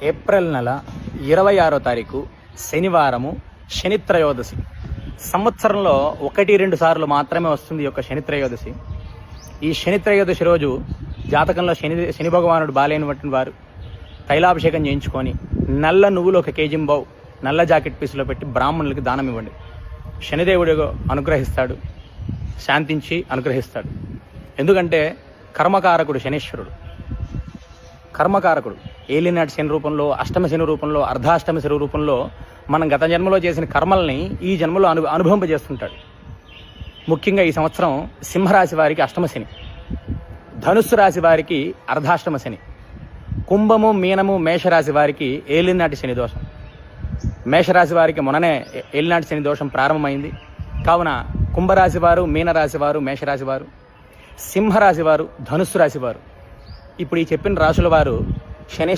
April నెల 26వ తారీఖు శనివారము శనిత్రయోదశి. సంవత్సరంలో 1-2 సార్లు మాత్రమే వస్తుంది ఈ యొక్క శనిత్రయోదశి. ఈ శనిత్రయోదశి రోజు జాతకంలో శని భగవానుడు బాలేనటువంటి వారు తైలాభిషేకం చేయించుకొని నల్ల నువ్వులు 1 కేజీ బావు నల్ల జాకెట్ పీసులో పెట్టి బ్రాహ్మణులకి దానం ఇవ్వండి. శనిదేవుడు అనుగ్రహిస్తాడు, శాంతించి అనుగ్రహిస్తాడు. ఎందుకంటే కర్మకారకుడు శనీశ్వరుడు, కర్మకారకుడు. ఏలినాటి శని రూపంలో, అష్టమ శని రూపంలో, అర్ధాష్టమ శని రూపంలో మనం గత జన్మలో చేసిన కర్మల్ని ఈ జన్మలో అనుభవింపజేస్తుంటాడు. ముఖ్యంగా ఈ సంవత్సరం సింహరాశి వారికి అష్టమ శని, ధనుస్సు రాశి వారికి అర్ధాష్టమ శని, కుంభము మీనము మేషరాశి వారికి ఏలినాటి శని దోషం. మేషరాశి వారికి మొన్ననే ఏలినాటి శని దోషం ప్రారంభమైంది. కావున కుంభరాశి వారు, మీనరాశి వారు, మేషరాశి వారు, సింహరాశి వారు, ధనుస్సు రాశి వారు, ఇప్పుడు ఈ చెప్పిన రాశుల వారు శని